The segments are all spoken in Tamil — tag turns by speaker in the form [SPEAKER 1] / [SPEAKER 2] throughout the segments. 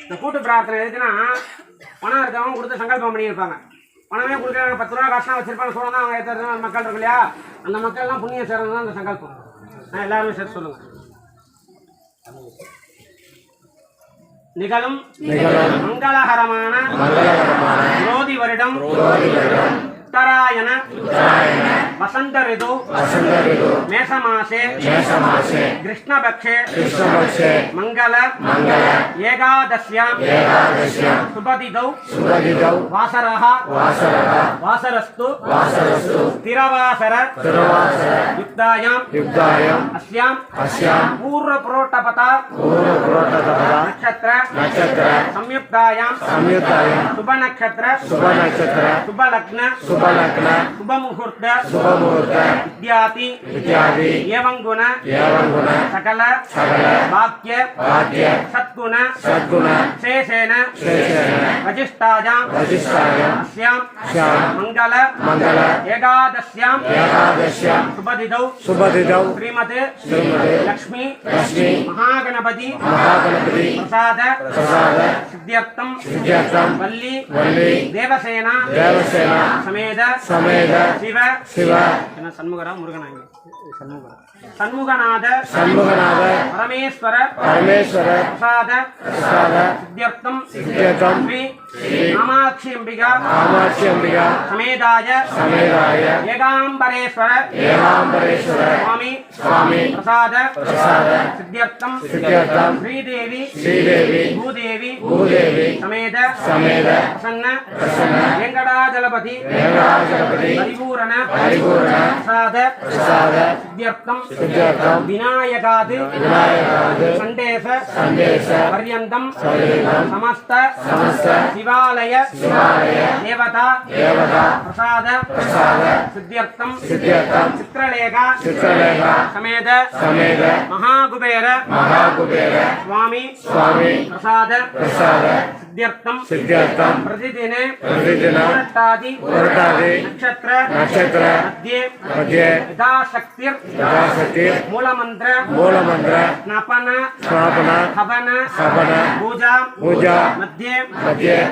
[SPEAKER 1] இந்த கூட்டு பிரார்த்தனை எதுக்குன்னா பணம் இருக்கவங்க கொடுத்து சங்கல்பம் பண்ணியிருப்பாங்க. பணமே கொடுக்குறாங்க, 10 ரூபா காசுலாம் வச்சிருப்பாங்க, சொல்லணும் அவங்க எத்தனை மக்கள் இருக்கு இல்லையா, அந்த மக்கள்லாம் புண்ணியம் சேர்றது தான் அந்த சங்கல்பம். எல்லாருமே சேர்த்து சொல்லுங்க. நிகழும் மங்களகரமான ஜோதி வருடம் உத்தராயண வசந்த ரிது மேசமாசே கிருஷ்ணபக்ஷே மங்கள ஏகாதஸ்யாம் சுபதிதௌ வாசரஹ வாசரஸ்து திரவாசர யுக்தாயாம் அஸ்யாம் பூர்வ புரோட்டபதா நட்சத்திர சம்யுக்தாயாம் சுப நட்சத்திர சுபலக்ன சுபமுகூர்த்த வித்யாதி ஏவம் குண சகல பாக்ய சத்குண சேஷேன வஜிஷ்டாயாம் அஸ்யாம் மங்கள ஏகாதஸ்யாம் சுபதிதௌ ஸ்ரீமதே லக்ஷ்மி மகாகணபதி பிரசாத சித்தியர்த்தம் வள்ளி தேவசேனா சமேத சிவ சண்முகரா முருகனாங்க சண்முகநாத பரமேஸ்வர பிரசாத சித்தியர்த்தம் ஸ்ரீ காமாட்சி அம்பிகா சமேதாய ஏகாம்பரேஸ்வர சுவாமி பிரசாத சித்தியர்த்தம் ஸ்ரீதேவி பூதேவி சமேத பிரசன்ன வெங்கடாஜலபதி பரிபூரண பிரசாத சித்தியர்த்தம் விநாயகாது சண்டேச பர்யந்தம் சமஸ்த சிவாலய தேவதா பிரசாத சித்தியர்த்தம் சித்ரலேகா சமேத மகாகுபேர சுவாமி பிரசாத சித்தியர்த்தம் பிரதிதினே புரட்டாதி நட்சத்திர மத்தியே யதாசக்திர் மூலமந்திர ஸ்நாபன ஹவன பூஜா மத்தியே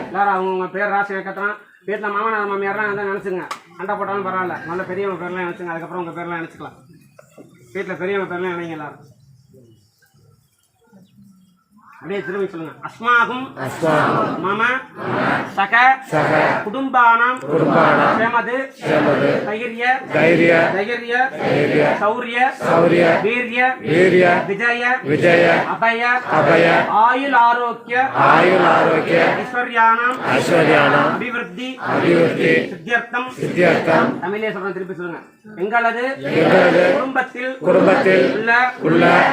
[SPEAKER 1] எல்லாரும் அவங்க பேர் ராசி வைக்கத்தான். வீட்டில் மாமனார் மாமியார்லாம் வந்து நினச்சிங்க, அண்டை போட்டாலும் பரவாயில்ல, நல்ல பெரியவங்க பேர்லாம் நினச்சிங்க, அதுக்கப்புறம் உங்கள் பேர்லாம் நினச்சிக்கலாம். வீட்டில் பெரியவங்க பேர்லாம் நினைங்க எல்லாரும். அப்படியே திரும்பி சொல்லுங்க. அஸ்மாகும் மம சக குடும்பானாம் சேமது தைரிய சௌரிய வீரிய விஜய அபய ஆயுள் ஆரோக்கிய ஐஸ்வர்யானாம் அபிவிருத்தி சித்தியர்த்தம் தமிழே சொல்றேன், திருப்பி சொல்லுங்க. எங்களது குடும்பத்தில் உள்ள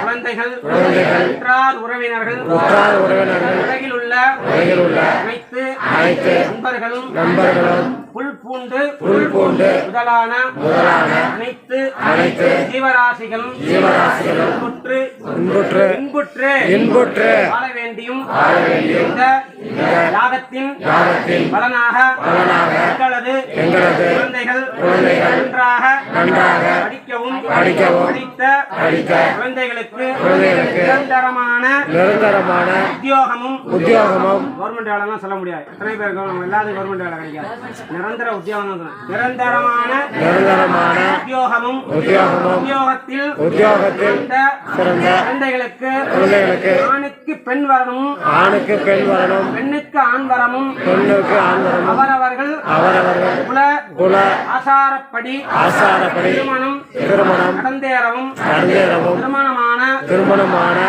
[SPEAKER 1] குழந்தைகள் உறவினர்கள் உலகில் உள்ள அனைத்து நண்பர்களும் புல் பூண்டு முதலான அனைத்து ஜீவராசிகளும் இன்புற்று வாழ வேண்டியும் இந்த யாகத்தின் பலனாக எங்களது குழந்தைகள் நன்றாக படிக்கவும் படித்த குழந்தைகளுக்கு நிரந்தரமான உத்தியோகமும் கவர்மெண்ட் வேலை சொல்ல முடியாது. எத்தனை பேர் எல்லாரும் கவர்மெண்ட் வேலை கிடைக்காது. நிரந்தர உத்தியோகம், நிரந்தரமான உத்தியோகத்தில் குழந்தைகளுக்கு ஆணுக்கு பெண் வரணும், பெண்ணுக்கு ஆண் வரணும், அவரவர்கள் குல ஆசாரப்படி திருமணம் நடந்தேறவும் திருமணமான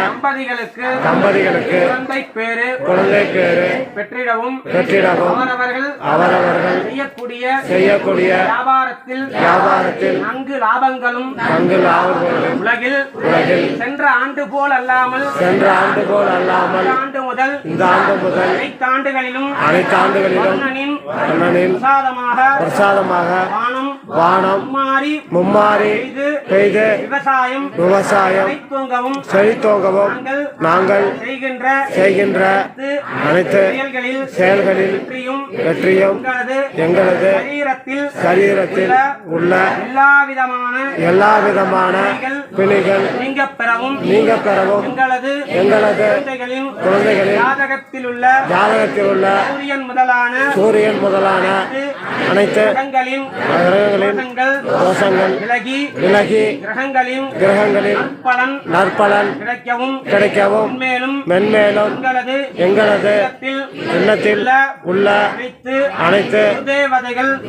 [SPEAKER 1] தம்பதிகளுக்கு குழந்தை பேரு பெற்றிடவும் அவரவர்கள் செய்யக்கூடிய வியாபாரத்தில் நன்கு லாபங்களும் உலகில் சென்ற ஆண்டு போல் அல்லாமல் ஆண்டு முதல் அனைத்தாண்டுகளிலும் பிரசாதமாக வானம் மும்மாறி பெய்து விவசாயம் செழித்தோங்கவும் நாங்கள் செய்கின்ற அனைத்து செயல்களில் வெற்றியும் எங்களது சரீரத்தில்
[SPEAKER 2] உலகத்தில் உள்ள எல்லா விதமான பிணிகள் நீங்க பெறவும் எங்களது குழந்தைகளின் ஜாதகத்தில் உள்ள சூரியன் முதலான அனைத்து கிரகங்களின் தோஷங்கள் விலகி கிரகங்களின் நற்பலன் கிடைக்கவும் மென்மேலும் எங்களது இல்லத்தில் உள்ள அனைத்து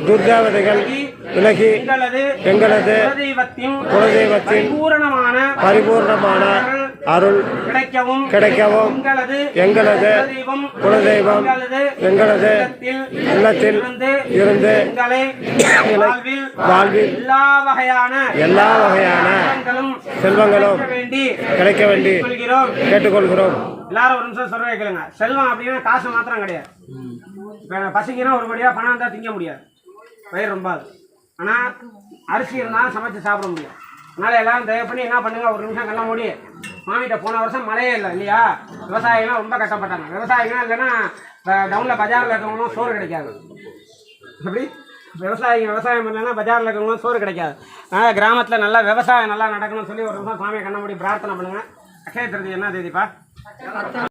[SPEAKER 2] துர்தேவதைகள் விலகி எங்களது குலதெய்வத்தின் பரிபூர்ணமான அருள் கிடைக்கவும் எங்களது குலதெய்வம் எங்களது இல்லத்தில் இருந்து வாழ்வில் எல்லா வகையான செல்வங்களும் கிடைக்க வேண்டி கேட்டுக்கொள்கிறோம்.
[SPEAKER 1] எல்லாரும் ஒரு நிமிஷம் சொல்றதை கேளுங்க. செல்வம் அப்படின்னா காசு மாத்திரம் கிடையாது. இப்போ பசிக்குன்னா ஒருபடியா பணம் இருந்தால் திங்க முடியாது, வயிறு ரொம்ப. ஆனால் அரிசி இருந்தால் சமைச்சு சாப்பிட முடியும். அதனால எல்லாரும் தயவு பண்ணி என்ன பண்ணுங்க, ஒரு நிமிஷம் கண்ண மூடி மாமிகிட்ட போன வருஷம் மழையே இல்லை இல்லையா, விவசாயிகள்லாம் ரொம்ப கஷ்டப்பட்டாங்க. விவசாயிகள்லாம் இல்லைன்னா டவுனில் பஜாரில் இருக்கவங்களும் சோறு கிடைக்காது. அப்படி விவசாயம் பண்ணலன்னா பஜாரில் இருக்கவங்களும் சோறு கிடைக்காது. அதனால் கிராமத்தில் நல்லா விவசாயம் நல்லா நடக்கணும்னு சொல்லி ஒரு நிமிஷம் சாமியை கண்ண மூடி பிரார்த்தனை பண்ணுங்கள். அக்ஷய திருதி என்ன தேதிப்பா?